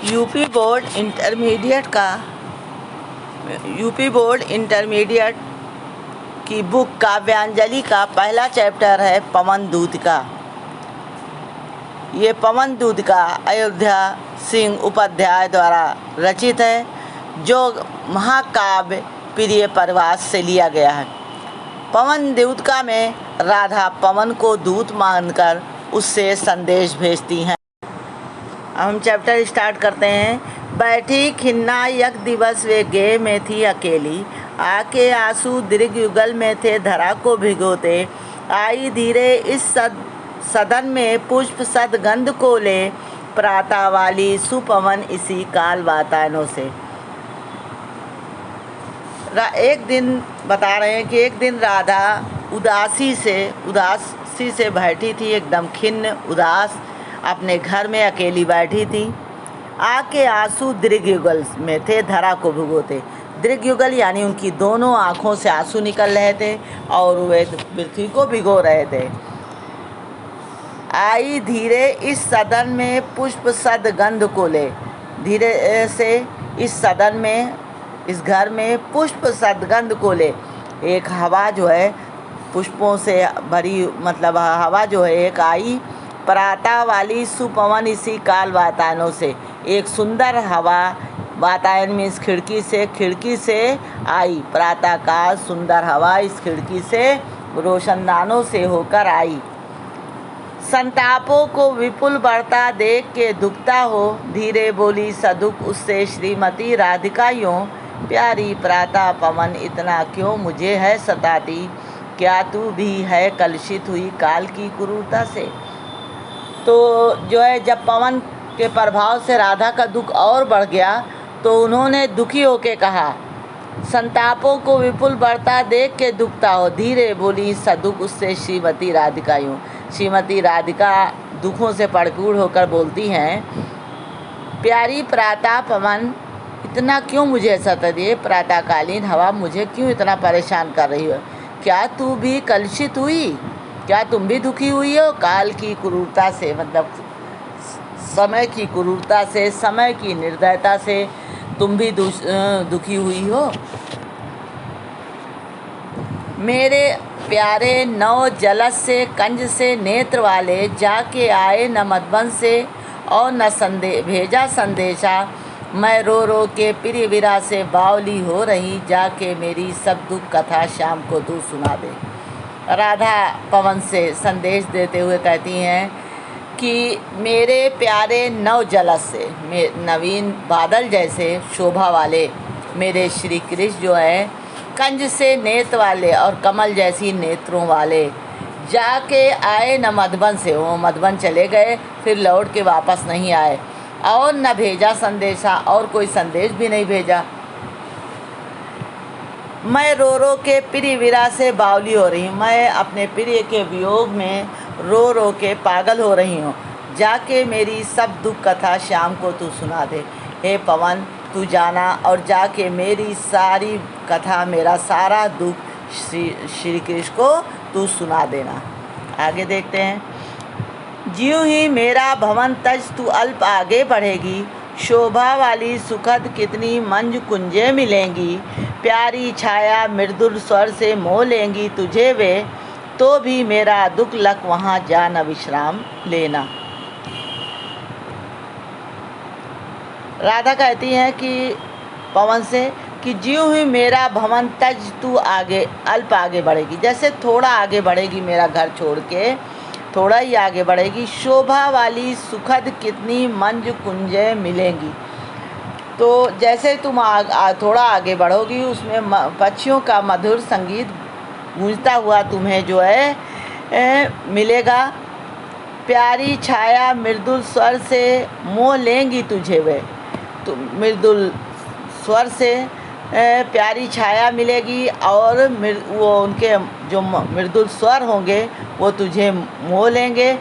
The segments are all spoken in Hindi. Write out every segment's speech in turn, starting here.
यूपी बोर्ड इंटरमीडिएट की बुक काव्यांजलि का पहला चैप्टर है पवन दूत का। ये पवन दूत का अयोध्या सिंह उपाध्याय द्वारा रचित है, जो महाकाव्य प्रिय प्रवास से लिया गया है। पवन दूतिका में राधा पवन को दूत मानकर उससे संदेश भेजती हैं। हम चैप्टर स्टार्ट करते हैं। बैठी खिन्ना यक दिवस वे गे में थी अकेली, आके आंसू दीर्घ युगल में थे धरा को भिगोते। आई धीरे इस सदन में पुष्प सदगंध को ले, प्रातः वाली सुपवन इसी काल वातायनों से। एक दिन बता रहे हैं कि एक दिन राधा उदासी से बैठी थी, एकदम खिन्न उदास अपने घर में अकेली बैठी थी। आके आंसू दीर्घ युगल में थे धरा को भिगोते। दीर्घ युगल यानी उनकी दोनों आँखों से आंसू निकल रहे थे और वे पृथ्वी को भिगो रहे थे। आई धीरे इस सदन में पुष्प सदगंध को ले, धीरे से इस सदन में, इस घर में पुष्प सदगंध को ले। एक हवा जो है पुष्पों से भरी, मतलब हवा जो है एक आई, प्रातः वाली सुपवन इसी काल वातायनों से। एक सुंदर हवा वातायन में इस खिड़की से आई। प्रातः काल सुंदर हवा इस खिड़की से रोशनदानों से होकर आई। संतापों को विपुल बढ़ता देख के दुखता हो, धीरे बोली सदुख उससे श्रीमती राधिका यूं, प्यारी प्रातः पवन इतना क्यों मुझे है सताती, क्या तू भी है कलुषित हुई काल की क्रूरता से। तो जो है जब पवन के प्रभाव से राधा का दुख और बढ़ गया तो उन्होंने दुखी होके कहा, संतापों को विपुल बढ़ता देख के दुखता हो, धीरे बोली सदुख उससे श्रीमती राधिका यूं। श्रीमती राधिका दुखों से भरपूर होकर बोलती हैं, प्यारी प्रातः पवन इतना क्यों मुझे सताती है, प्रातःकालीन हवा मुझे क्यों इतना परेशान कर रही हो, क्या तू भी कलुषित हुई, क्या तुम भी दुखी हुई हो काल की क्रूरता से, मतलब समय की क्रूरता से, समय की निर्दयता से तुम भी दुखी हुई हो। मेरे प्यारे नव जलस से कंज से नेत्र वाले, जाके आए न मधुबन से और न भेजा संदेशा, मैं रो रो के प्रिय विरह से बावली हो रही, जाके मेरी सब दुख कथा शाम को तू सुना दे। राधा पवन से संदेश देते हुए कहती हैं कि मेरे प्यारे नव जलस से, नवीन बादल जैसे शोभा वाले मेरे श्री कृष्ण जो हैं, कंज से नेत्र वाले और कमल जैसी नेत्रों वाले, जाके आए न मधुबन से, वो मधुबन चले गए फिर लौट के वापस नहीं आए, और न भेजा संदेशा, और कोई संदेश भी नहीं भेजा। मैं रो रो के प्रिय विरह से बावली हो रही हूँ, मैं अपने प्रिय के वियोग में रो रो के पागल हो रही हूँ, जाके मेरी सब दुख कथा शाम को तू सुना दे। हे पवन तू जाना और जाके मेरी सारी कथा, मेरा सारा दुख श्री कृष्ण को तू सुना देना। आगे देखते हैं। ज्यों ही मेरा भवन तज तू अल्प आगे बढ़ेगी, शोभा वाली सुखद कितनी मंज कुंजे मिलेंगी, प्यारी छाया मृदुल स्वर से मोह लेंगी तुझे वे, तो भी मेरा दुख लक वहाँ जा न विश्राम लेना। राधा कहती हैं कि पवन से कि ज्यों ही मेरा भवन तज तू आगे अल्प आगे बढ़ेगी, जैसे थोड़ा आगे बढ़ेगी मेरा घर छोड़ के, थोड़ा ही आगे बढ़ेगी, शोभा वाली सुखद कितनी मंज कुंजे मिलेंगी। तो जैसे तुम थोड़ा आगे बढ़ोगी उसमें पक्षियों का मधुर संगीत गूंजता हुआ तुम्हें जो है मिलेगा, प्यारी छाया मृदुल स्वर से मोह लेंगी तुझे वे, तो मृदुल स्वर से प्यारी छाया मिलेगी और वो उनके जो मृदुल स्वर होंगे वो तुझे मोह लेंगे,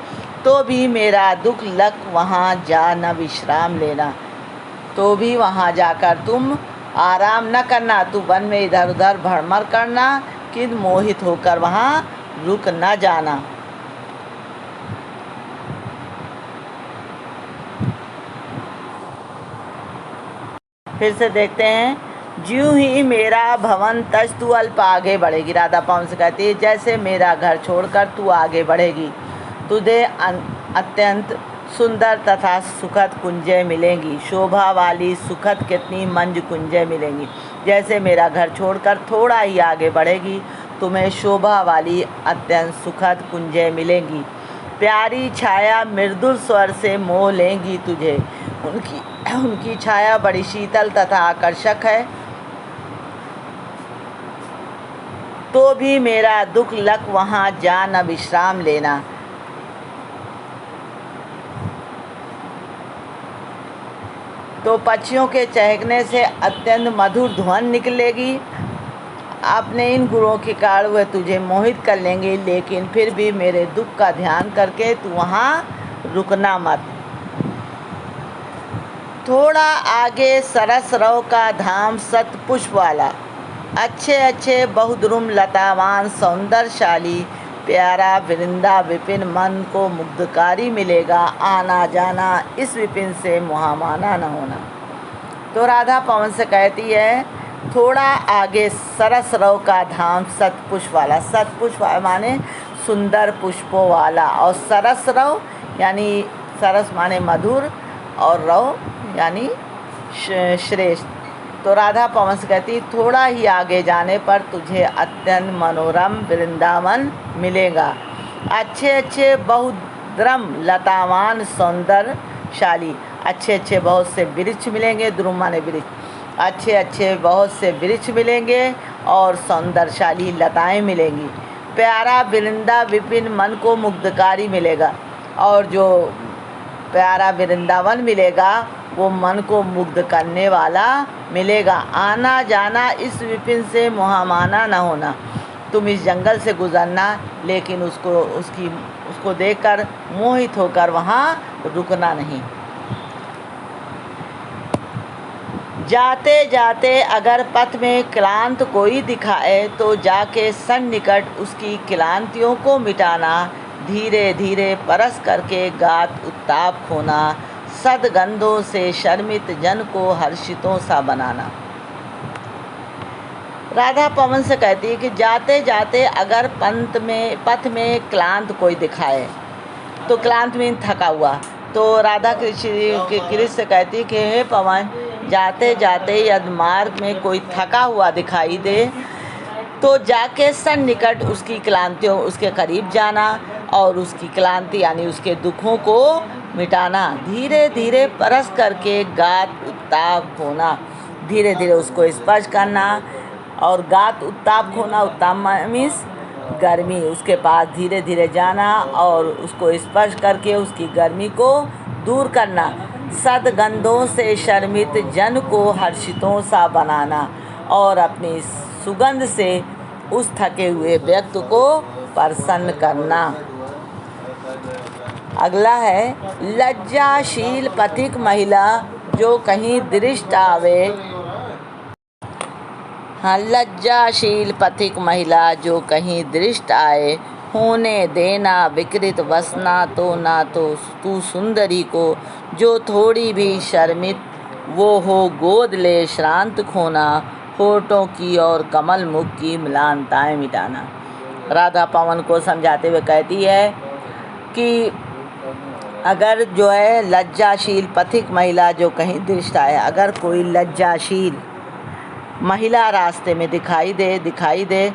तो भी मेरा दुख लक वहाँ जा न विश्राम लेना। तो भी वहाँ जाकर तुम आराम न करना, तू वन में इधर उधर भ्रमण करना, किद मोहित होकर वहाँ रुक न जाना। फिर से देखते हैं। ज्यों ही मेरा भवन तज तू अल्प आगे बढ़ेगी। राधा पवन से कहती है जैसे मेरा घर छोड़कर तू आगे बढ़ेगी, तुझे अत्यंत सुंदर तथा सुखद कुंजें मिलेंगी। शोभा वाली सुखद कितनी मंज कुंजें मिलेंगी। जैसे मेरा घर छोड़कर थोड़ा ही आगे बढ़ेगी, तुम्हें शोभा वाली अत्यंत सुखद कुंजें मिलेंगी। प्यारी छाया मृदुल स्वर से मोह लेंगी तुझे। उनकी छाया बड़ी शीतल तथा आकर्षक है। तो भी मेरा दुख लग वहाँ जा न विश्राम लेना। तो पक्षियों के चहकने से अत्यंत मधुर ध्वनि निकलेगी। अपने इन गुणों के कारण वह तुझे मोहित कर लेंगे, लेकिन फिर भी मेरे दुख का ध्यान करके तू वहाँ रुकना मत। थोड़ा आगे सरस रव का धाम सतपुष्प वाला, अच्छे अच्छे बहुद्रुम लतावान सौंदर्यशाली प्यारा वृंदा विपिन मन को मुग्धकारी मिलेगा। आना जाना इस विपिन से मुहामाना न होना। तो राधा पवन से कहती है थोड़ा आगे सरस रव का धाम सतपुष्प वाला। सतपुष्प माने सुंदर पुष्पों वाला, और सरस रव यानी सरस माने मधुर और रव यानी श्रेष्ठ। तो राधा पवन से कहती थोड़ा ही आगे जाने पर तुझे अत्यंत मनोरम वृंदावन मिलेगा। अच्छे अच्छे बहुद्रम लतावान सौंदर्यशाली, अच्छे अच्छे बहुत से वृक्ष मिलेंगे। द्रुम माने वृक्ष। अच्छे अच्छे बहुत से वृक्ष मिलेंगे और सौंदर्यशाली लताएं मिलेंगी। प्यारा वृंदा विपिन मन को मुग्धकारी मिलेगा, और जो प्यारा वृंदावन मिलेगा वो मन को मुग्ध करने वाला मिलेगा। आना जाना इस विपिन से मुहामाना न होना। तुम इस जंगल से गुजरना, लेकिन उसको देखकर मोहित होकर वहाँ रुकना नहीं। जाते जाते अगर पथ में क्लांत कोई दिखाए, तो जाके सन्निकट उसकी क्लांतियों को मिटाना। धीरे धीरे परस करके गात उत्ताप खोना। सदगंधों से शर्मित जन को हर्षितों सा बनाना। राधा पवन से कहती है कि जाते जाते अगर पथ में क्लांत कोई दिखाए, तो क्लांत में थका हुआ, तो राधा कृष्ण से कहती है कि हे पवन, जाते जाते यदि मार्ग में कोई थका हुआ दिखाई दे, तो जाके सन्निकट उसकी क्लांतियों उसके करीब जाना और उसकी क्लांति यानी उसके दुखों को मिटाना। धीरे धीरे परस करके गात उत्ताप खोना। धीरे धीरे उसको स्पर्श करना और गात उत्ताप खोना। उत्ताप मीन्स गर्मी। उसके पास धीरे धीरे जाना और उसको स्पर्श करके उसकी गर्मी को दूर करना। सदगंधों से शर्मित जन को हर्षितों सा बनाना और अपनी सुगंध से उस थके हुए व्यक्ति को प्रसन्न करना। अगला है लज्जाशील पथिक महिला जो कहीं दृष्ट आवे। हाँ, लज्जाशील पथिक महिला जो कहीं दृष्ट आए, होने देना विकृत वसना तो ना तो तू सुंदरी को। जो थोड़ी भी शर्मित वो हो गोद ले श्रांत खोना। होठों की और कमल मुख की म्लानताएं मिटाना। राधा पवन को समझाते हुए कहती है कि अगर जो है लज्जाशील पथिक महिला जो कहीं दृष्ट आए, अगर कोई लज्जाशील महिला रास्ते में दिखाई दे,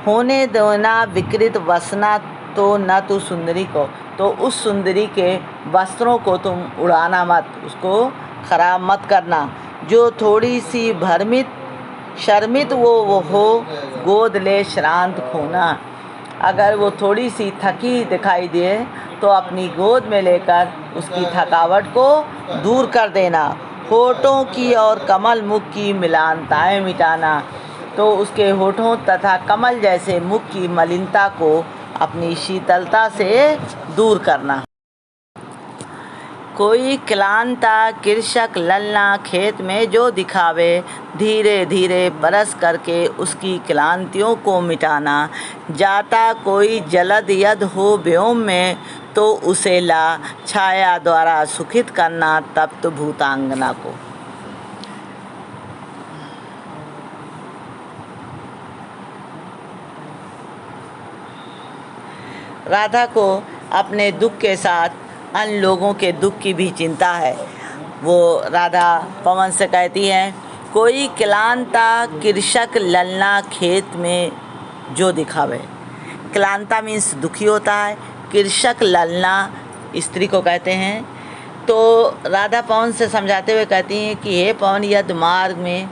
होने देना विकृत वसना तो न तू सुंदरी को, तो उस सुंदरी के वस्त्रों को तुम उड़ाना मत, उसको खराब मत करना। जो थोड़ी सी शर्मित वो हो गोद ले श्रांत खोना। अगर वो थोड़ी सी थकी दिखाई दे तो अपनी गोद में लेकर उसकी थकावट को दूर कर देना। होठों की और कमल मुख की मिलानताएं मिटाना, तो उसके होठों तथा कमल जैसे मुख की मलिनता को अपनी शीतलता से दूर करना। कोई क्लांता कृषक ललना खेत में जो दिखावे, धीरे धीरे बरस करके उसकी क्लांतियों को मिटाना। जाता कोई जलद यद हो व्योम में, तो उसे ला छाया द्वारा सुखित करना तप्त भूतांगना को। राधा को अपने दुख के साथ अन्य लोगों के दुख की भी चिंता है। वो राधा पवन से कहती हैं, कोई क्लांता कृषक ललना खेत में जो दिखावे। क्लांता मीन्स दुखी होता है, कृषक ललना स्त्री को कहते हैं। तो राधा पवन से समझाते हुए कहती हैं कि हे पवन, यदि मार्ग में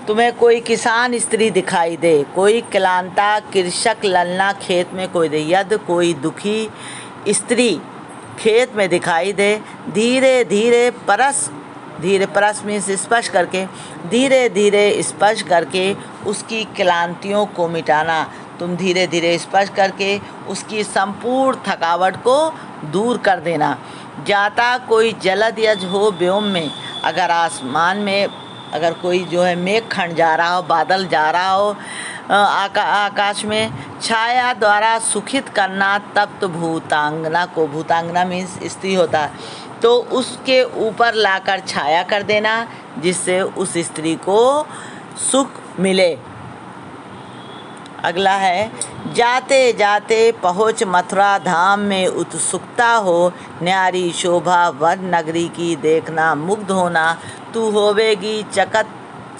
तुम्हें कोई किसान स्त्री दिखाई दे, कोई क्लांता कृषक ललना खेत में कोई दे, यदि कोई दुखी स्त्री खेत में दिखाई दे, धीरे धीरे परस मीन्स स्पर्श करके, धीरे धीरे स्पर्श करके उसकी क्लांतियों को मिटाना। तुम धीरे धीरे स्पर्श करके उसकी संपूर्ण थकावट को दूर कर देना। जाता कोई जलद यज हो व्योम में, अगर आसमान में अगर कोई जो है मेघ खंड जा रहा हो, बादल जा रहा हो आकाश में, छाया द्वारा सुखित करना तप्त भूतांगना को, भूतांगना मीन्स स्त्री होता है, तो उसके ऊपर लाकर छाया कर देना, जिससे उस स्त्री को सुख मिले। अगला है, जाते जाते पहुँच मथुरा धाम में उत्सुकता हो, न्यारी शोभा वन नगरी की देखना मुग्ध होना, तू होवेगी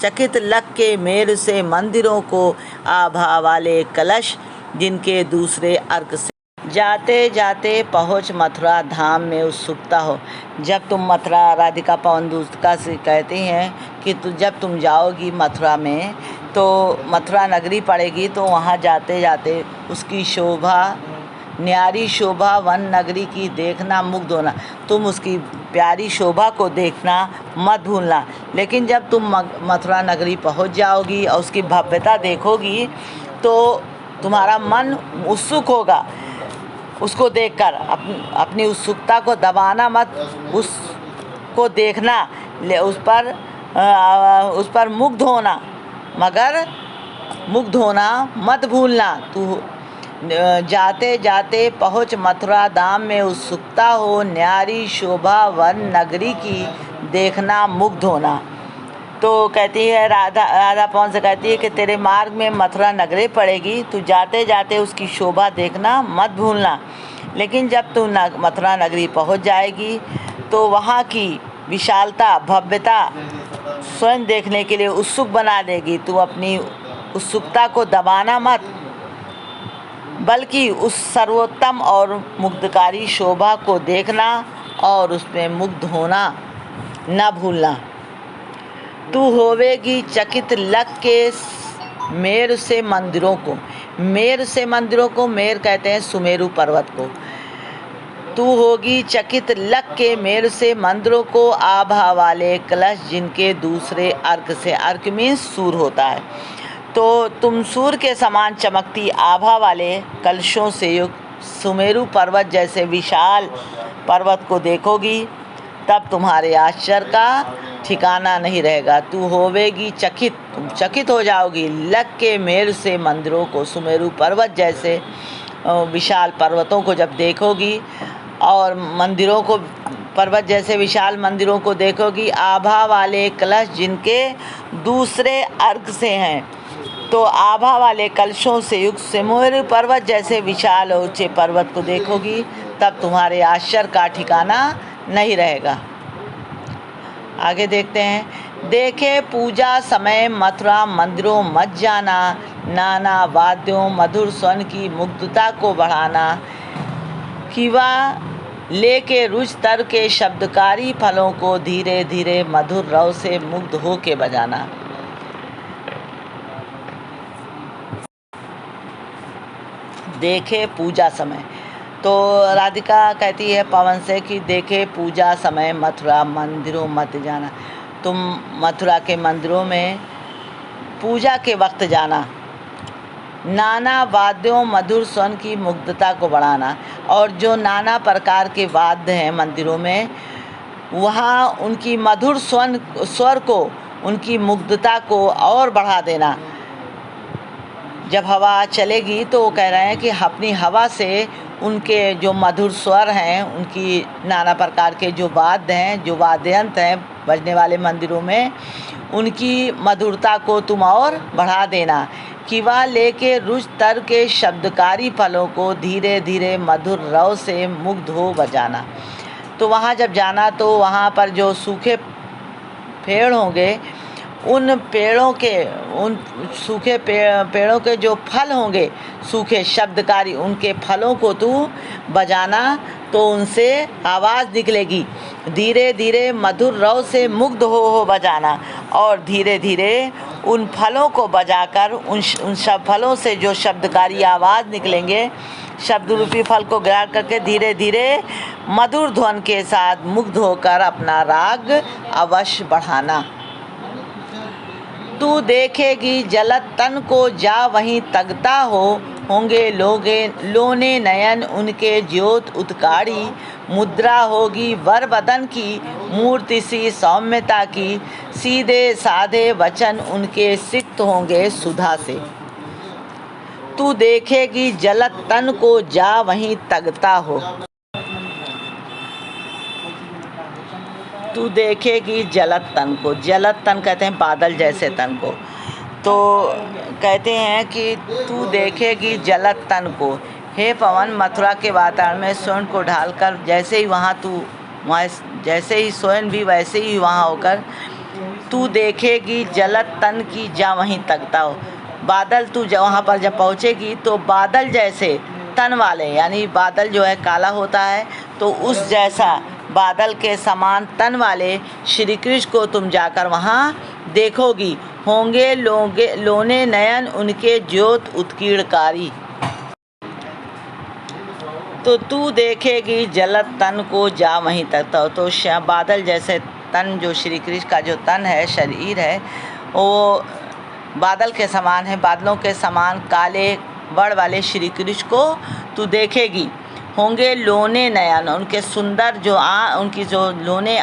चकित लग के मेर से मंदिरों को, आभा वाले कलश जिनके दूसरे अर्क से। जाते जाते पहुँच मथुरा धाम में उत्सुकता हो। जब तुम मथुरा, राधिका पवन दूतका से कहती हैं कि जब तुम जाओगी मथुरा में तो मथुरा नगरी पड़ेगी, तो वहाँ जाते जाते उसकी शोभा, न्यारी शोभा वन नगरी की देखना मुग्ध होना। तुम उसकी प्यारी शोभा को देखना मत भूलना। लेकिन जब तुम मथुरा नगरी पहुँच जाओगी और उसकी भव्यता देखोगी तो तुम्हारा मन उत्सुक होगा। उसको देखकर अपनी उत्सुकता को दबाना मत, उसको देखना, उस पर मुग्ध होना, मगर मुग्ध होना मत भूलना। तू जाते जाते पहुँच मथुरा धाम में उत्सुकता हो, न्यारी शोभा वन नगरी की देखना मुग्ध होना। तो कहती है राधा पवन से कहती है कि तेरे मार्ग में मथुरा नगरी पड़ेगी, तू जाते जाते उसकी शोभा देखना मत भूलना। लेकिन जब तू मथुरा नगरी पहुंच जाएगी तो वहाँ की विशालता, भव्यता स्वयं देखने के लिए उत्सुक बना देगी। तू अपनी उत्सुकता को दबाना मत, बल्कि उस सर्वोत्तम और मुग्धकारी शोभा को देखना और उसमें मुग्ध होना न भूलना। तू होवेगी चकित लग के मेर से मंदिरों को, मेर से मंदिरों को, मेर कहते हैं सुमेरु पर्वत को। तू होगी चकित लग के मेर से मंदिरों को, आभा वाले कलश जिनके दूसरे अर्क से, अर्क मीन्स सूर होता है, तो तुम सूर्य के समान चमकती आभा वाले कलशों से युक्त सुमेरु पर्वत जैसे विशाल पर्वत को देखोगी, तब तुम्हारे आश्चर्य का ठिकाना नहीं रहेगा। तू होवेगी चकित, तुम चकित हो जाओगी, लग के मेर से मंदिरों को, सुमेरु पर्वत जैसे विशाल पर्वतों को जब देखोगी और मंदिरों को, पर्वत जैसे विशाल मंदिरों को देखोगी, आभा वाले कलश जिनके दूसरे अर्क से हैं, तो आभा वाले कलशों से युक्त सुमेरु पर्वत जैसे विशाल और ऊंचे पर्वत को देखोगी, तब तुम्हारे आश्चर्य का ठिकाना नहीं रहेगा। आगे देखते हैं, देखे पूजा समय मथुरा मंदिरों मत जाना, नाना वाद्यों मधुर स्वन की मुग्धता को बढ़ाना, किवा लेके रुच तर के शब्दकारी फलों को धीरे धीरे मधुर रव से मुग्ध हो के बजाना। देखे पूजा समय, तो राधिका कहती है पवन से कि देखे पूजा समय मथुरा मंदिरों मत जाना, तुम मथुरा के मंदिरों में पूजा के वक्त जाना, नाना वाद्यों मधुर स्वन की मुग्धता को बढ़ाना, और जो नाना प्रकार के वाद्य हैं मंदिरों में, वहाँ उनकी मधुर स्वर को, उनकी मुग्धता को और बढ़ा देना। जब हवा चलेगी तो वो कह रहे हैं कि अपनी हवा से उनके जो मधुर स्वर हैं, उनकी नाना प्रकार के जो वाद्य हैं, जो वाद्ययंत्र हैं बजने वाले मंदिरों में, उनकी मधुरता को तुम और बढ़ा देना। किवा लेके रुच तर के शब्दकारी फलों को धीरे धीरे मधुर रव से मुग्ध हो बजाना। तो वहाँ जब जाना तो वहाँ पर जो सूखे पेड़ होंगे, उन पेड़ों के, उन सूखे पेड़ों के जो फल होंगे, सूखे शब्दकारी, उनके फलों को तू बजाना तो उनसे आवाज़ निकलेगी। धीरे धीरे मधुर रव से मुग्ध हो बजाना, और धीरे धीरे उन फलों को बजाकर उन सब फलों से जो शब्दकारी आवाज़ निकलेंगे, शब्द रूपी फल को ग्रहण करके धीरे धीरे मधुर ध्वन के साथ मुग्ध होकर अपना राग अवश्य बढ़ाना। तू देखेगी जलत तन को जा वहीं तगता होंगे लोने नयन उनके ज्योत उत्कारी। मुद्रा होगी वर बदन की मूर्ति सी सौम्यता की, सीधे साधे वचन उनके सिक्त होंगे सुधा से। तू देखेगी जलत तन को जा वहीं तगता हो। तू देखेगी जलत तन को, जलत तन कहते हैं बादल जैसे तन को। तो कहते हैं कि तू देखेगी जलत तन को। हे पवन, मथुरा के वातावरण में स्वयं को ढालकर जैसे ही वहाँ जैसे ही स्वयं भी वैसे ही वहाँ होकर तू देखेगी जलत तन की जा वहीं तकता हो। बादल तू वहाँ पर जब पहुँचेगी तो बादल जैसे तन वाले, यानी बादल जो है काला होता है, तो उस जैसा बादल के समान तन वाले श्री कृष्ण को तुम जाकर वहाँ देखोगी। होंगे लोने नयन उनके ज्योत उत्कीर्णकारी। तो तू देखेगी जलत तन को जा वहीं तक। तो बादल जैसे तन, जो श्री कृष्ण का जो तन है, शरीर है, वो बादल के समान है। बादलों के समान काले बड़ वाले श्री कृष्ण को तू देखेगी। होंगे लोने नयन, उनके सुंदर जो उनकी जो लोने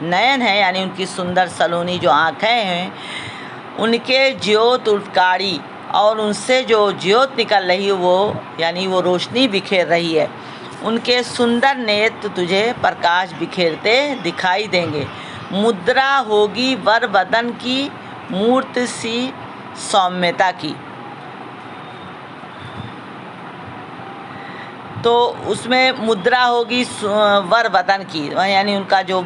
नयन है, यानी उनकी सुंदर सलोनी जो आँखें हैं, उनके ज्योत उत्कारी, और उनसे जो ज्योत निकल रही है वो, यानी वो रोशनी बिखेर रही है। उनके सुंदर नेत्र तुझे प्रकाश बिखेरते दिखाई देंगे। मुद्रा होगी वर बदन की मूर्ति सी सौम्यता की। तो उसमें मुद्रा होगी वर बदन की, यानी उनका जो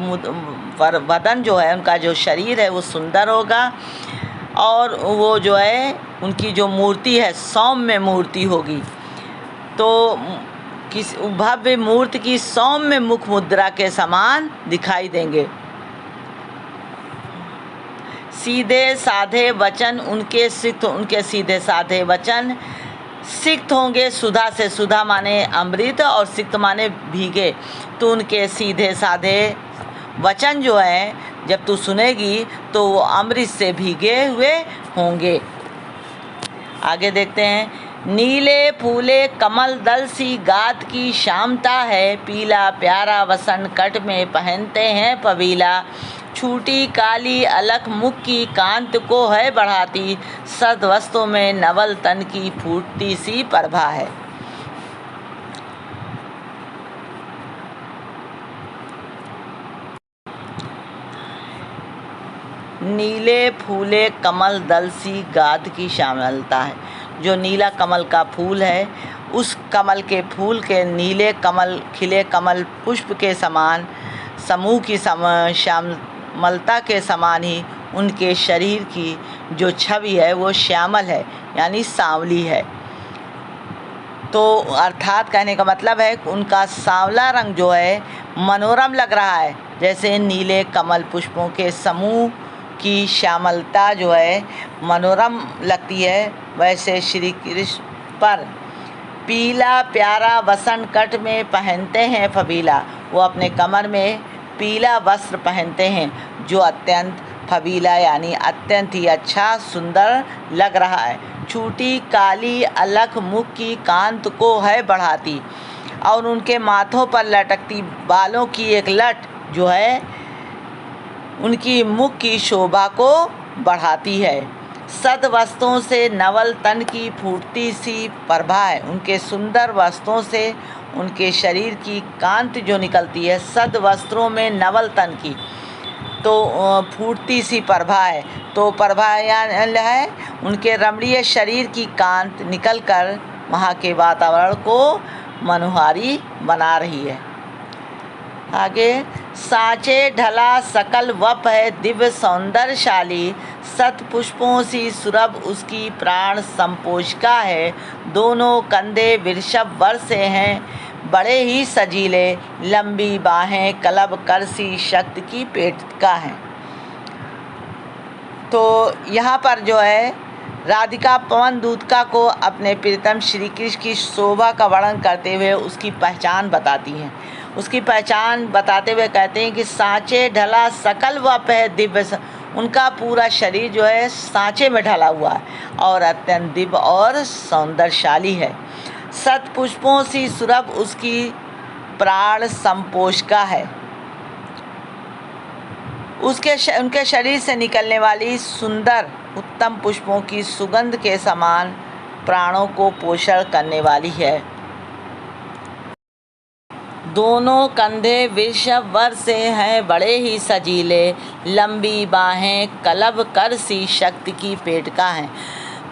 वर बदन जो है, उनका जो शरीर है वो सुंदर होगा, और वो जो है उनकी जो मूर्ति है सौम्य मूर्ति होगी। तो किस भव्य मूर्ति की सौम्य मुख मुद्रा के समान दिखाई देंगे। सीधे साधे वचन उनके सिक्त, उनके सीधे साधे वचन सिक्त होंगे सुधा से। सुधा माने अमृत और सिक्त माने भीगे। तो उनके सीधे साधे वचन जो है जब तू सुनेगी तो वो अमृत से भीगे हुए होंगे। आगे देखते हैं। नीले फूले कमल दल सी गात की शामता है, पीला प्यारा वसन कट में पहनते हैं पबीला। छूटी काली अलख मुख की कांत को है बढ़ाती, सद वस्तु में नवल तन की फूटती सी प्रभा है। नीले फूले कमल दल सी गाद की श्यामलता है। जो नीला कमल का फूल है, उस कमल के फूल के नीले कमल, खिले कमल पुष्प के समान, समूह की श्यामलता के समान ही उनके शरीर की जो छवि है वो श्यामल है, यानी सांवली है। तो अर्थात कहने का मतलब है कि उनका सांवला रंग जो है मनोरम लग रहा है। जैसे नीले कमल पुष्पों के समूह की श्यामलता जो है मनोरम लगती है, वैसे श्री कृष्ण पर पीला प्यारा वसन कट में पहनते हैं फबीला। वो अपने कमर में पीला वस्त्र पहनते हैं जो अत्यंत फबीला, यानी अत्यंत ही अच्छा सुंदर लग रहा है। छूटी काली अलख मुख की कांत को है बढ़ाती, और उनके माथों पर लटकती बालों की एक लट जो है उनकी मुख की शोभा को बढ़ाती है। सद वस्त्रों से नवल तन की फूटती सी प्रभा है। उनके सुंदर वस्त्रों से उनके शरीर की कांति जो निकलती है, सद वस्त्रों में नवल तन की तो फूटती सी प्रभा है। तो प्रभा है उनके रमणीय शरीर की कांत निकलकर वहाँ के वातावरण को मनोहारी बना रही है। आगे, साँचे ढला सकल वप है दिव्य सौंदर्यशाली, सत पुष्पों सी सुरभ उसकी प्राण संपोषिका है। दोनों कंधे वृषभ वर्ष हैं बड़े ही सजीले, लंबी बाहें कलब कर सी शक्ति की पेटिका हैं। तो यहाँ पर जो है राधिका पवन दूतका को अपने प्रियतम श्री कृष्ण की शोभा का वर्णन करते हुए उसकी पहचान बताती हैं। उसकी पहचान बताते हुए कहते हैं कि सांचे ढला सकल वप है दिव्य, उनका पूरा शरीर जो है सांचे में ढला हुआ है और अत्यंत दिव्य और सौंदर्यशाली है। सत पुष्पों सी सुरभ उसकी प्राण संपोषिका है। उनके शरीर से निकलने वाली सुंदर उत्तम पुष्पों की सुगंध के समान प्राणों को पोषण करने वाली है। दोनों कंधे वृषभ वर्ष से हैं बड़े ही सजीले, लंबी बाहें कलब कर सी शक्ति की पेटिका हैं।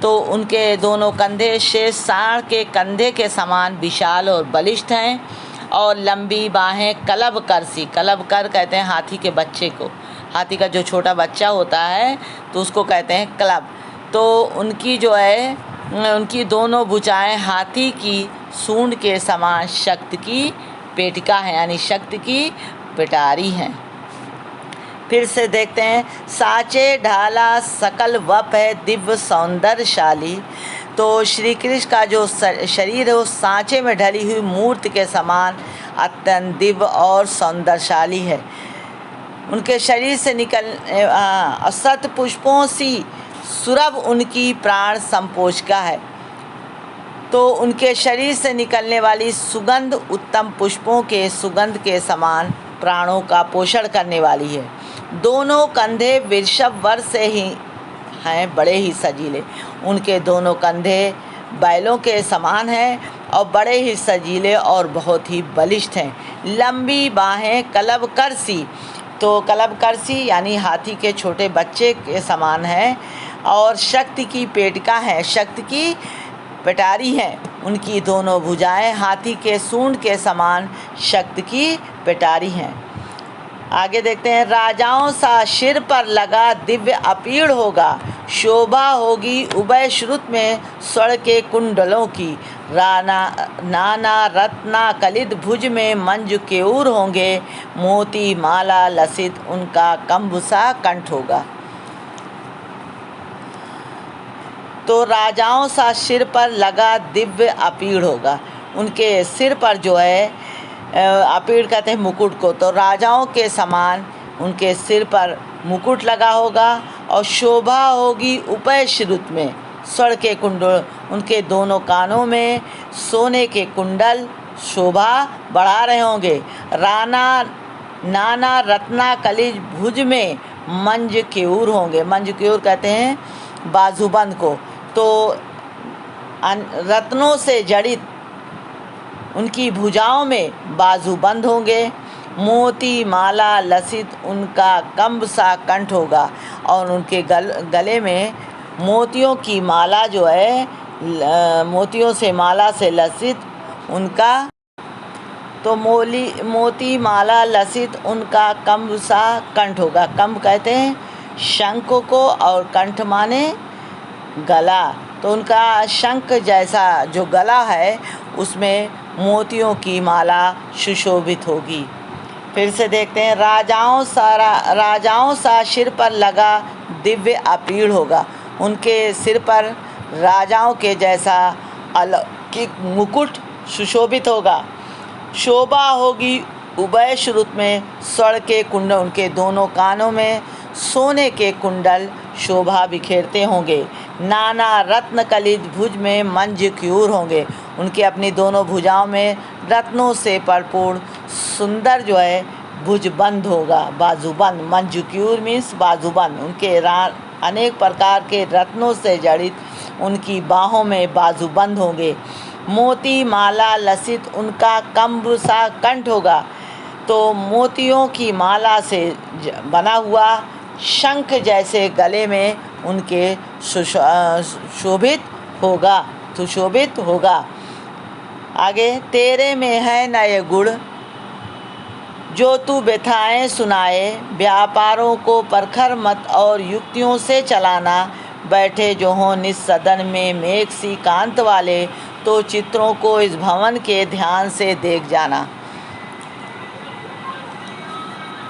तो उनके दोनों कंधे शेष सांड के कंधे के समान विशाल और बलिष्ठ हैं और लंबी बाहें कलब कर सी, कलब कर कहते हैं हाथी के बच्चे को, हाथी का जो छोटा बच्चा होता है तो उसको कहते हैं क्लब। तो उनकी जो है उनकी दोनों भुजाएं हाथी की सूंड के समान शक्ति की पेटिका है, यानी शक्ति की पिटारी हैं। फिर से देखते हैं, साँचे ढाला सकल वप है दिव्य सौंदर्यशाली। तो श्री कृष्ण का जो शरीर है वो सांचे में ढली हुई मूर्ति के समान अत्यंत दिव्य और सौंदर्यशाली है। उनके शरीर से सत पुष्पों सी सुरभ उनकी प्राण संपोषिका है। तो उनके शरीर से निकलने वाली सुगंध उत्तम पुष्पों के सुगंध के समान प्राणों का पोषण करने वाली है। दोनों कंधे वृषभ वर्ष से ही हैं बड़े ही सजीले, उनके दोनों कंधे बैलों के समान हैं और बड़े ही सजीले और बहुत ही बलिष्ठ हैं। लंबी बाहें कलब करसी, तो कलब करसी यानी हाथी के छोटे बच्चे के समान है और शक्ति की पेटिका है, शक्ति की पिटारी हैं। उनकी दोनों भुजाएं हाथी के सूंड के समान शक्ति की पिटारी हैं। आगे देखते हैं, राजाओं सा सिर पर लगा दिव्य अपीड़ होगा, शोभा होगी उभय श्रुत में स्वर्ण के कुंडलों की। नाना रत्ना कलित भुज में मंजू केऊर होंगे, मोती माला लसित उनका कंबुसा कंठ होगा। तो राजाओं सा सिर पर लगा दिव्य अपीड़ होगा, उनके सिर पर जो है अपीड़ कहते हैं मुकुट को, तो राजाओं के समान उनके सिर पर मुकुट लगा होगा और शोभा होगी उपय श्रुत में स्वर्ण के कुंडल, उनके दोनों कानों में सोने के कुंडल शोभा बढ़ा रहे होंगे। नाना रत्ना कलिज भुज में मंज केऊर होंगे, मंज केऊर कहते हैं बाजूबंद को। तो रत्नों से जड़ित उनकी भुजाओं में बाजूबंद होंगे। मोती माला लसित उनका कंब सा कंठ होगा और उनके गले में मोतियों की माला जो है मोतियों से माला से लसित उनका, तो मोती माला लसित उनका कंब सा कंठ होगा। कंब कहते हैं शंख को और कंठ माने गला, तो उनका शंख जैसा जो गला है उसमें मोतियों की माला सुशोभित होगी। फिर से देखते हैं, राजाओं सा सिर पर लगा दिव्य अपीड़ होगा, उनके सिर पर राजाओं के जैसा अलौकिक मुकुट सुशोभित होगा। शोभा होगी उभय श्रुत में स्वर्ण के कुंडल, उनके दोनों कानों में सोने के कुंडल शोभा बिखेरते होंगे। नाना रत्न कलित भुज में मंज क्यूर होंगे, उनके अपनी दोनों भुजाओं में रत्नों से भरपूर सुंदर जो है भुजबंद होगा, बाजूबंद। मंज क्यूर मीन्स बाजूबंद। उनके अनेक प्रकार के रत्नों से जड़ित उनकी बाहों में बाजूबंद होंगे। मोती माला लसित उनका कम्र सा कंठ होगा। तो मोतियों की माला से बना हुआ शंख जैसे गले में उनके सुशोभित होगा। आगे, तेरे में है नए गुण जो तू व्यथाएं सुनाए, व्यापारों को परखर मत और युक्तियों से चलाना। बैठे जो हों निस्सदन में मेघ सी कांत वाले, तो चित्रों को इस भवन के ध्यान से देख जाना।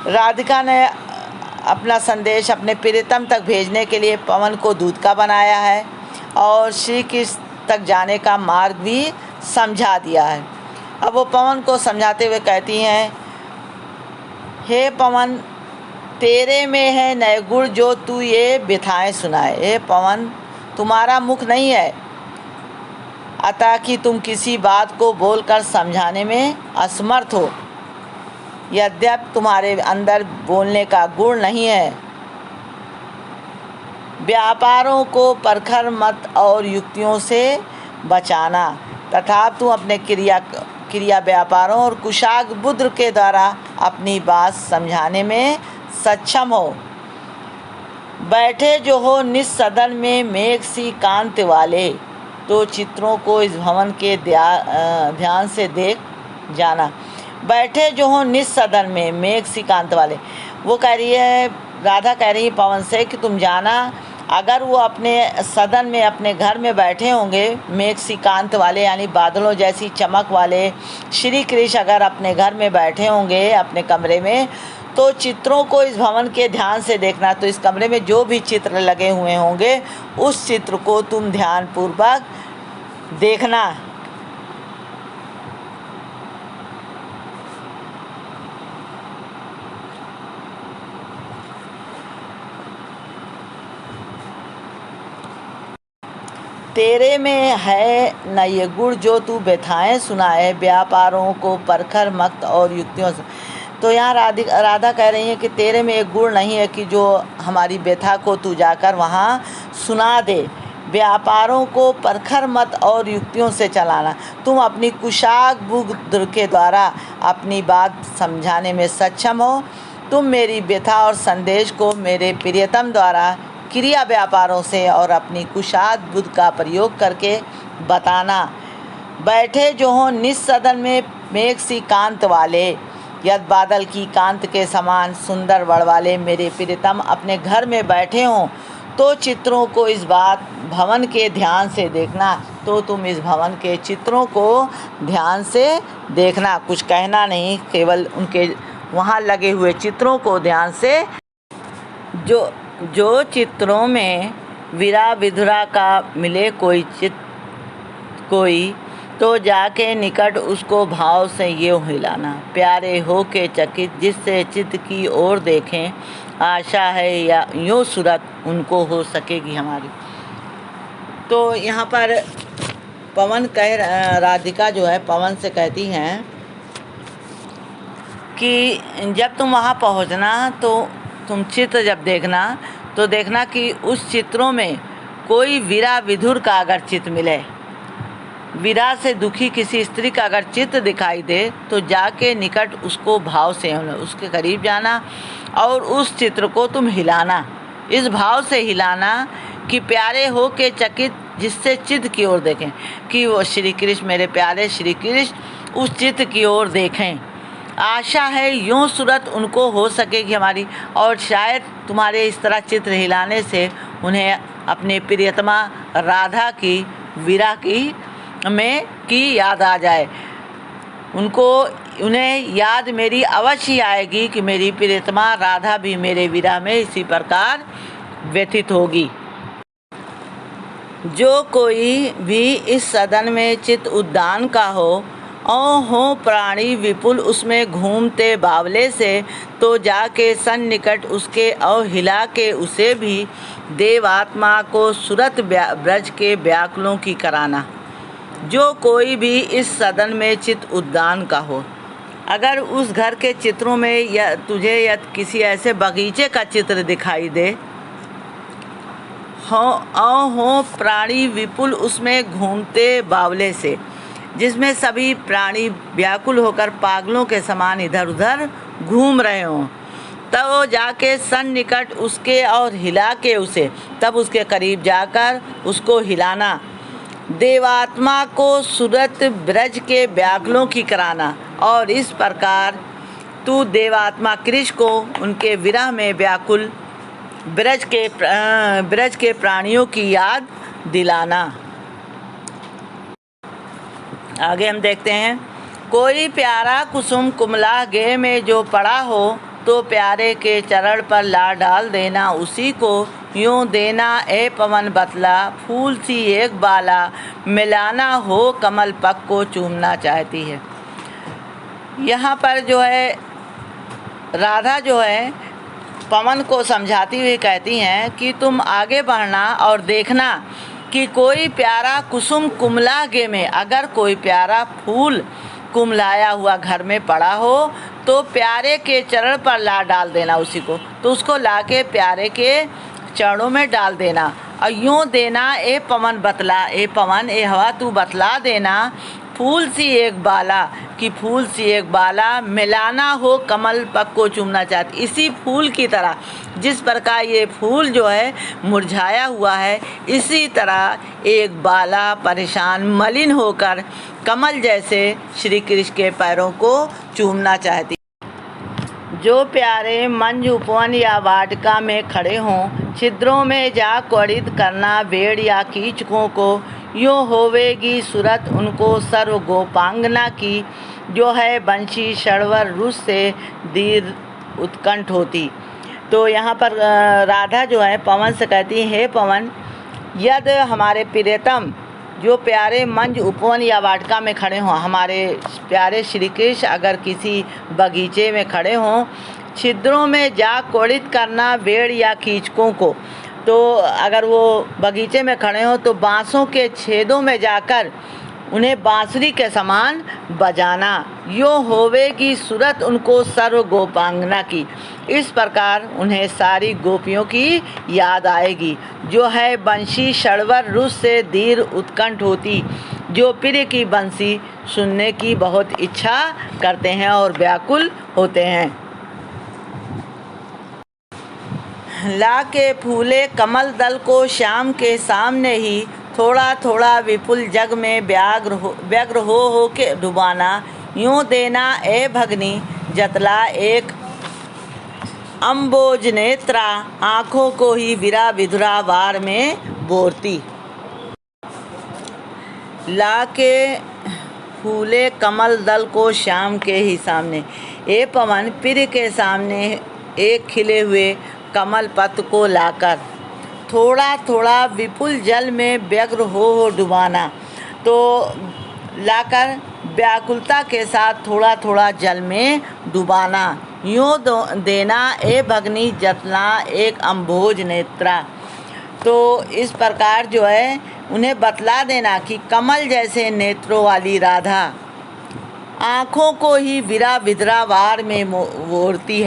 राधिका ने अपना संदेश अपने प्रियतम तक भेजने के लिए पवन को दूत का बनाया है और श्री कृष्ण तक जाने का मार्ग भी समझा दिया है। अब वो पवन को समझाते हुए कहती हैं, हे पवन, तेरे में है नए गुण जो तू ये व्यथाएं सुनाए। हे पवन, तुम्हारा मुख नहीं है अतः कि तुम किसी बात को बोलकर समझाने में असमर्थ हो। यद्यपि तुम्हारे अंदर बोलने का गुण नहीं है। व्यापारों को परखर मत और युक्तियों से बचाना, तथा तुम अपने क्रिया व्यापारों और कुशाग्र बुद्ध के द्वारा अपनी बात समझाने में सक्षम हो। बैठे जो हो निस्सदन में मेघ सी कांत वाले, तो चित्रों को इस भवन के ध्यान से देख जाना। बैठे जो हो निस्सदन में मेघ सी कांत वाले, वो कह रही है, राधा कह रही है पवन से कि तुम जाना, अगर वो अपने सदन में अपने घर में बैठे होंगे मेघ सी कांत वाले यानी बादलों जैसी चमक वाले श्री कृष्ण अगर अपने घर में बैठे होंगे अपने कमरे में, तो चित्रों को इस भवन के ध्यान से देखना। तो इस कमरे में जो भी चित्र लगे हुए होंगे उस चित्र को तुम ध्यानपूर्वक देखना। तेरे में है न ये गुण जो तू व्यथाएं सुनाए, व्यापारों को परखर मत और युक्तियों से। तो यहाँ राधा कह रही है कि तेरे में एक गुण नहीं है कि जो हमारी व्यथा को तू जाकर वहाँ सुना दे। व्यापारों को परखर मत और युक्तियों से चलाना, तुम अपनी कुशाग्र बुद्धि के द्वारा अपनी बात समझाने में सक्षम हो। तुम मेरी व्यथा और संदेश को मेरे प्रियतम द्वारा क्रिया व्यापारों से और अपनी कुशाग्र बुद्धि का प्रयोग करके बताना। बैठे जो हों निस्सदन में मेघ सी कांत वाले, यद बादल की कांत के समान सुंदर वड़ वाले मेरे प्रियतम अपने घर में बैठे हों, तो चित्रों को इस बात भवन के ध्यान से देखना। तो तुम इस भवन के चित्रों को ध्यान से देखना, कुछ कहना नहीं, केवल उनके वहाँ लगे हुए चित्रों को ध्यान से। जो चित्रों में वीरा विधुरा का मिले कोई तो जाके निकट उसको भाव से ये हिलाना। प्यारे हो के चकित जिससे चित्त की ओर देखें, आशा है या यूँ सूरत उनको हो सकेगी हमारी। तो यहाँ पर राधिका जो है पवन से कहती हैं कि जब तुम वहाँ पहुँचना तो तुम चित्र जब देखना तो देखना कि उस चित्रों में कोई वीरा विधुर का अगर चित्र मिले, विरा से दुखी किसी स्त्री का अगर चित्र दिखाई दे तो जाके निकट उसको भाव से उसके करीब जाना और उस चित्र को तुम हिलाना, इस भाव से हिलाना कि प्यारे हो के चकित जिससे चित्त की ओर देखें, कि वो श्री कृष्ण मेरे प्यारे श्री कृष्ण उस चित्र की ओर देखें। आशा है यूँ सूरत उनको हो सकेगी हमारी, और शायद तुम्हारे इस तरह चित्र हिलाने से उन्हें अपने प्रियतमा राधा की वीरा की याद आ जाए। उन्हें याद मेरी अवश्य आएगी कि मेरी प्रियतमा राधा भी मेरे विरह में इसी प्रकार व्यथित होगी। जो कोई भी इस सदन में चित्त उद्यान का हो प्राणी विपुल उसमें घूमते बावले से, तो जाके सन्निकट उसके और हिला के उसे भी देवात्मा को सुरत ब्रज के व्याकुलों की कराना। जो कोई भी इस सदन में चित्त उद्यान का हो, अगर उस घर के चित्रों में या तुझे या किसी ऐसे बगीचे का चित्र दिखाई दे हो प्राणी विपुल उसमें घूमते बावले से, जिसमें सभी प्राणी व्याकुल होकर पागलों के समान इधर उधर घूम रहे हों। तब वो जाके सन्निकट उसके और हिला के उसे, तब उसके करीब जाकर उसको हिलाना, देवात्मा को सूरत ब्रज के व्याकुलों की कराना। और इस प्रकार तू देवात्मा कृष्ण को उनके विरह में व्याकुल ब्रज के प्राणियों की याद दिलाना। आगे हम देखते हैं, कोई प्यारा कुसुम कुमला गे में जो पड़ा हो, तो प्यारे के चरण पर ला डाल देना उसी को, यूँ देना ए पवन बतला फूल सी एक बाला, मिलाना हो कमल पक को चूमना चाहती है। यहाँ पर जो है राधा जो है पवन को समझाती हुई कहती हैं कि तुम आगे बढ़ना और देखना कि कोई प्यारा कुसुम कुमला गे में, अगर कोई प्यारा फूल कुमलाया हुआ घर में पड़ा हो तो प्यारे के चरण पर ला डाल देना उसी को, तो उसको लाके प्यारे के चरणों में डाल देना। और यूँ देना ए पवन बतला, ए पवन ए हवा तू बतला देना, फूल सी एक बाला कि फूल सी एक बाला, मिलाना हो कमल पक को चूमना चाहती। इसी फूल की तरह जिस प्रकार ये फूल जो है मुरझाया हुआ है, इसी तरह एक बाला परेशान मलिन होकर कमल जैसे श्री कृष्ण के पैरों को चूमना चाहती। जो प्यारे मंज उपवन या वाटिका में खड़े हों, छिद्रों में जा क्वड़ित करना वेड़ या कीचकों को, यूँ होवेगी सूरत उनको सर्व गोपांगना की, जो है बंशी षड़वर रुस से दीर उत्कंठ होती। तो यहाँ पर राधा जो है पवन से कहती है, हे पवन, यद हमारे प्रियतम जो प्यारे मंज उपवन या वाटिका में खड़े हों, हमारे प्यारे श्री कृष्ण अगर किसी बगीचे में खड़े हों, छिद्रों में जा क्वड़ित करना वेड़ या कीचकों को, तो अगर वो बगीचे में खड़े हों तो बाँसों के छेदों में जाकर उन्हें बांसुरी के समान बजाना, यो होवेगी सूरत उनको सर्व गोपांगना की। इस प्रकार उन्हें सारी गोपियों की याद आएगी, जो है बंशी षड़वर रुस से धीर उत्कंठ होती, जो प्रिय की बंसी सुनने की बहुत इच्छा करते हैं और व्याकुल होते हैं। ला के फूले कमल दल को श्याम के सामने ही, थोड़ा थोड़ा विपुल जग में व्यग्र हो के डुबाना, यूँ देना ए भगनी जतला एक अम्बोज नेत्रा, आँखों को ही विरा विधुरा वार में बोरती। ला के फूले कमल दल को श्याम के ही सामने, ए पवन प्रिय के सामने एक खिले हुए कमल पत्र को लाकर थोड़ा थोड़ा विपुल जल में व्यग्र हो डुबाना, तो लाकर व्याकुलता के साथ थोड़ा थोड़ा जल में डुबाना, यूँ देना ए भगनी जतना एक अम्भोज नेत्रा। तो इस प्रकार जो है उन्हें बतला देना कि कमल जैसे नेत्रों वाली राधा आँखों को ही विरा विधरा वार में बोरती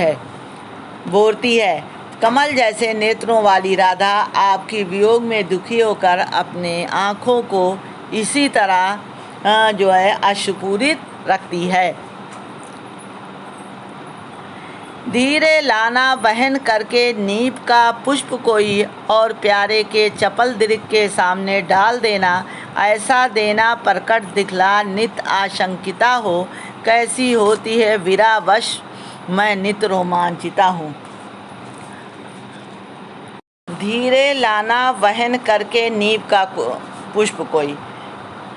है। कमल जैसे नेत्रों वाली राधा आपकी वियोग में दुखी होकर अपने आँखों को इसी तरह जो है अश्रुपूरित रखती है। धीरे लाना वहन करके नीप का पुष्प कोई, और प्यारे के चपल दृग के सामने डाल देना, ऐसा देना प्रकट दिखला नित आशंकिता हो, कैसी होती है विरावश मैं नित रोमांचिता हूँ। धीरे लाना वहन करके नीप का पुष्प कोई,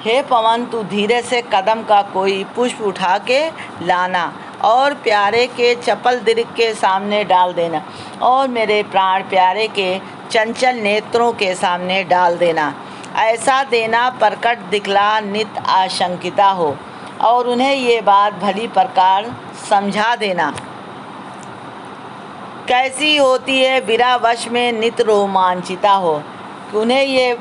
हे पवन तू धीरे से कदम का कोई पुष्प उठा के लाना और प्यारे के चपल दृग के सामने डाल देना, और मेरे प्राण प्यारे के चंचल नेत्रों के सामने डाल देना, ऐसा देना प्रकट दिखला नित आशंकिता हो, और उन्हें ये बात भली प्रकार समझा देना, कैसी होती है विरावश में नित रोमांचिता हो। उन्हें ये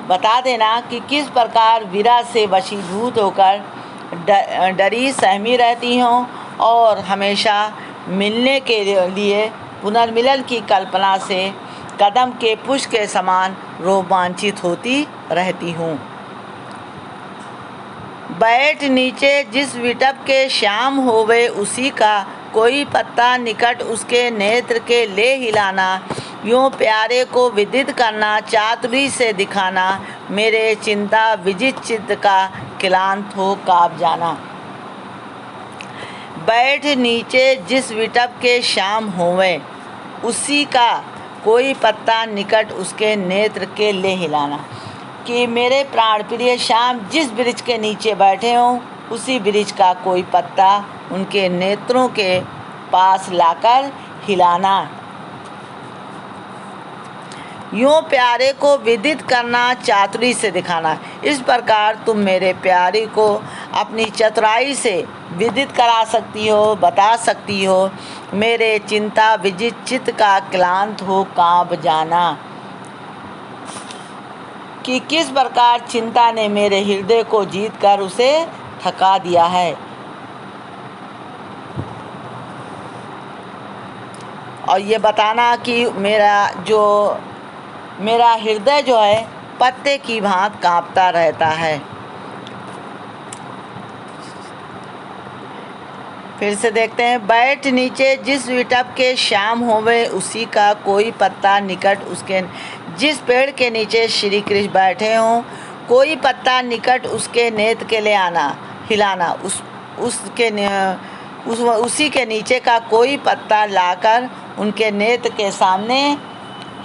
बता देना कि किस प्रकार विरा से वशीभूत होकर डरी सहमी रहती हों और हमेशा मिलने के लिए पुनर्मिलन की कल्पना से कदम के पुष्प के समान रोमांचित होती रहती हूँ। बैठ नीचे जिस विटप के श्याम होवे उसी का, कोई पत्ता निकट उसके नेत्र के ले हिलाना, यूँ प्यारे को विदित करना चातुरी से दिखाना, मेरे चिंता विजित चित्त का क्लांत हो काँप जाना। बैठ नीचे जिस विटप के श्याम होवे उसी का, कोई पत्ता निकट उसके नेत्र के ले हिलाना, कि मेरे प्राण प्रिय श्याम जिस वृक्ष के नीचे बैठे हों उसी वृक्ष का कोई पत्ता उनके नेत्रों के पास लाकर हिलाना, यूँ प्यारे को विदित करना चातुरी से दिखाना। इस प्रकार तुम मेरे प्यारे को अपनी चतुराई से विदित करा सकती हो, बता सकती हो, मेरे चिंता विजित चित्त का क्लांत हो काँप जाना, कि किस प्रकार चिंता ने मेरे हृदय को जीतकर उसे थका दिया है। और ये बताना कि मेरा हृदय जो है पत्ते की भांति कांपता रहता है। फिर से देखते हैं। बैठ नीचे जिस विटप के श्याम होवे उसी का, कोई पत्ता निकट उसके, जिस पेड़ के नीचे श्री कृष्ण बैठे हों कोई पत्ता निकट उसके नेत्र के ले आना हिलाना, उसी के नीचे का कोई पत्ता लाकर उनके नेत्र के सामने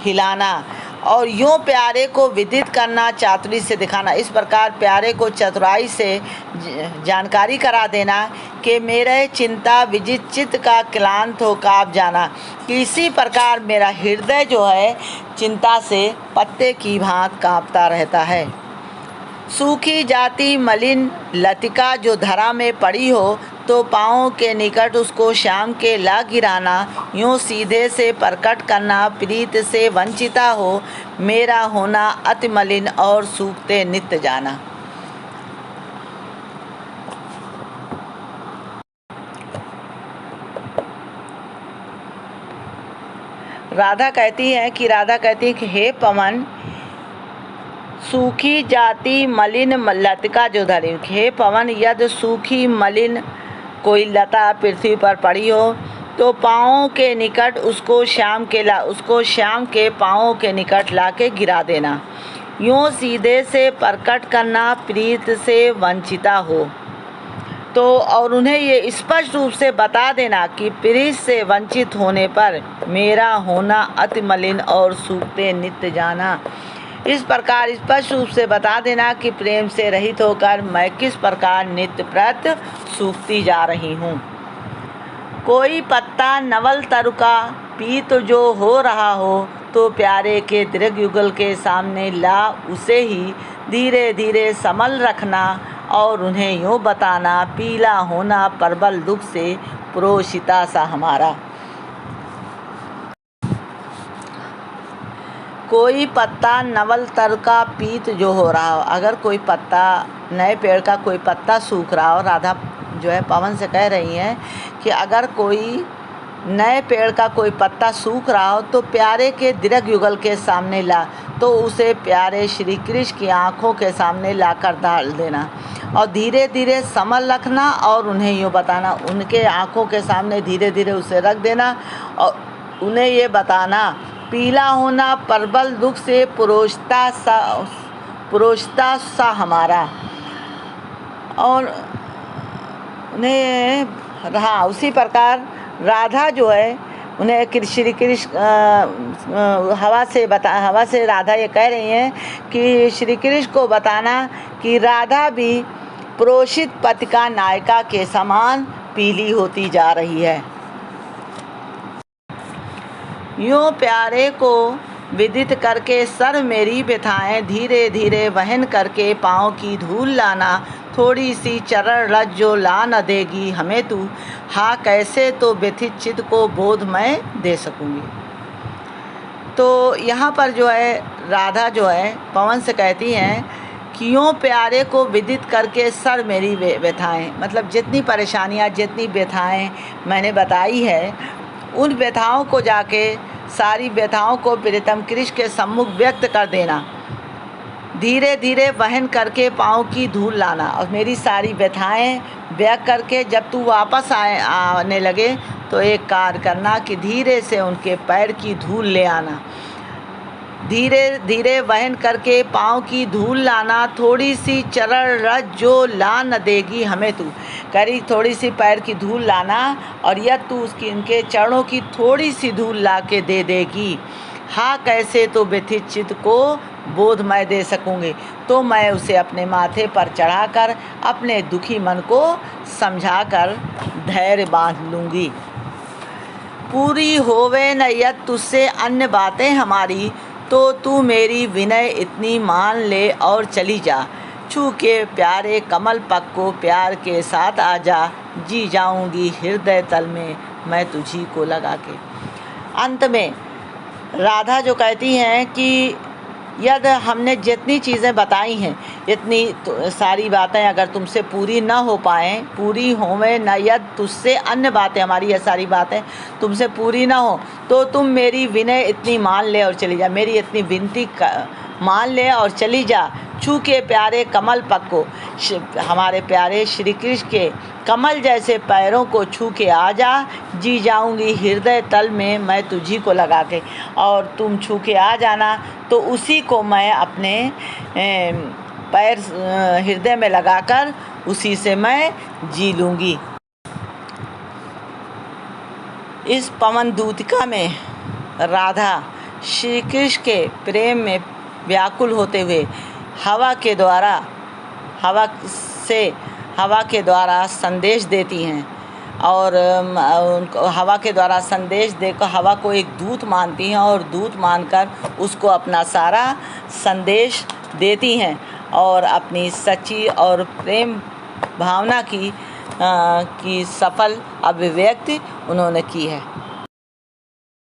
हिलाना, और यूँ प्यारे को विदित करना चातुरी से दिखाना। इस प्रकार प्यारे को चतुराई से जानकारी करा देना कि मेरे चिंता विजित चित्त का क्लांत हो काँप जाना, कि इसी प्रकार मेरा हृदय जो है चिंता से पत्ते की भांति काँपता रहता है। सूखी जाती मलिन लतिका जो धरा में पड़ी हो तो पाँव के निकट उसको शाम के ला गिराना, यूँ सीधे से प्रकट करना प्रीत से वंचिता हो, मेरा होना अति मलिन और सूखते नित्य जाना। राधा कहती है कि हे पवन, सूखी जाती मलिन लतिका जो धरी, हे पवन यदि सूखी मलिन कोई लता पृथ्वी पर पड़ी हो तो पाँवों के निकट उसको शाम के पाँवों के निकट लाके गिरा देना, यूँ सीधे से प्रकट करना प्रीत से वंचिता हो तो, और उन्हें ये स्पष्ट रूप से बता देना कि प्रीत से वंचित होने पर मेरा होना अति मलिन और सूखते नित्य जाना। इस प्रकार स्पष्ट रूप से बता देना कि प्रेम से रहित होकर मैं किस प्रकार नित्य प्रत सूखती जा रही हूँ। कोई पत्ता नवल तरु का पीत जो हो रहा हो तो प्यारे के दीर्घ युगल के सामने ला उसे ही धीरे धीरे संभल रखना और उन्हें यूँ बताना, पीला होना प्रबल दुख से प्रोषिता सा हमारा। कोई पत्ता नवल तर का पीत जो हो रहा हो, अगर कोई पत्ता नए पेड़ का कोई पत्ता सूख रहा हो, राधा जो है पवन से कह रही हैं कि अगर कोई नए पेड़ का कोई पत्ता सूख रहा हो तो प्यारे के दीर्घ युगल के सामने ला, तो उसे प्यारे श्री कृष्ण की आँखों के सामने लाकर डाल देना और धीरे धीरे संभल रखना और उन्हें यूँ बताना, उनके आँखों के सामने धीरे धीरे उसे रख देना और उन्हें ये बताना, पीला होना प्रबल दुख से पुरोषता सा हमारा। और उन्हें उसी प्रकार राधा जो है उन्हें श्री कृष्ण हवा से राधा ये कह रही हैं कि श्री कृष्ण को बताना कि राधा भी प्रोषित पतिका नायिका के समान पीली होती जा रही है। यूँ प्यारे को विदित करके सर मेरी व्यथाएं धीरे धीरे वहन करके पाँव की धूल लाना, थोड़ी सी चरण रज जो ला न देगी हमें तू, हाँ कैसे तो व्यथित चित्त को बोध मैं दे सकूँगी। तो यहाँ पर जो है राधा जो है पवन से कहती हैं कि यूँ प्यारे को विदित करके सर मेरी व्यथाएं, मतलब जितनी परेशानियाँ जितनी व्यथाएं मैंने बताई है उन व्यथाओं को जाके सारी व्यथाओं को प्रियतम कृष्ण के सम्मुख व्यक्त कर देना। धीरे धीरे वहन करके पाँव की धूल लाना। और मेरी सारी व्यथाएं व्यक्त करके जब तू वापस आने लगे तो एक कार्य करना कि धीरे से उनके पैर की धूल ले आना। धीरे धीरे वहन करके पाँव की धूल लाना। थोड़ी सी चरण रज जो ला न देगी हमें तू, करी थोड़ी सी पैर की धूल लाना और यह तू उसकी इनके चरणों की थोड़ी सी धूल ला के दे देगी। हाँ कैसे तो व्यथित चित्त को बोध मैं दे सकूँगी, तो मैं उसे अपने माथे पर चढ़ाकर अपने दुखी मन को समझाकर धैर्य बांध लूँगी। पूरी होवे न यद तुझसे अन्य बातें हमारी, तो तू मेरी विनय इतनी मान ले और चली जा। छू के प्यारे कमल पग को प्यार के साथ आजा, जी जाऊंगी हृदय तल में मैं तुझी को लगा के। अंत में राधा जो कहती हैं कि यदि हमने जितनी चीज़ें बताई हैं, इतनी तो सारी बातें अगर तुमसे पूरी न हो पाएँ, पूरी होवें न यद तुझसे अन्य बातें हमारी, ये सारी बातें तुमसे पूरी ना हो, तो तुम मेरी विनय इतनी मान ले और चली जा, मेरी इतनी विनती मान ले और चली जा। छू के प्यारे कमल पग को, हमारे प्यारे श्री कृष्ण के कमल जैसे पैरों को छू के आ जा, जी जाऊंगी हृदय तल में मैं तुझी को लगा के। और तुम छू के आ जाना तो उसी को मैं अपने पैर हृदय में लगाकर उसी से मैं जी लूँगी। इस पवन दूतिका में राधा श्री कृष्ण के प्रेम में व्याकुल होते हुए हवा के द्वारा संदेश देती हैं और उनको हवा के द्वारा संदेश देकर हवा को एक दूत मानती हैं और दूत मानकर उसको अपना सारा संदेश देती हैं और अपनी सच्ची और प्रेम भावना की सफल अभिव्यक्ति उन्होंने की है।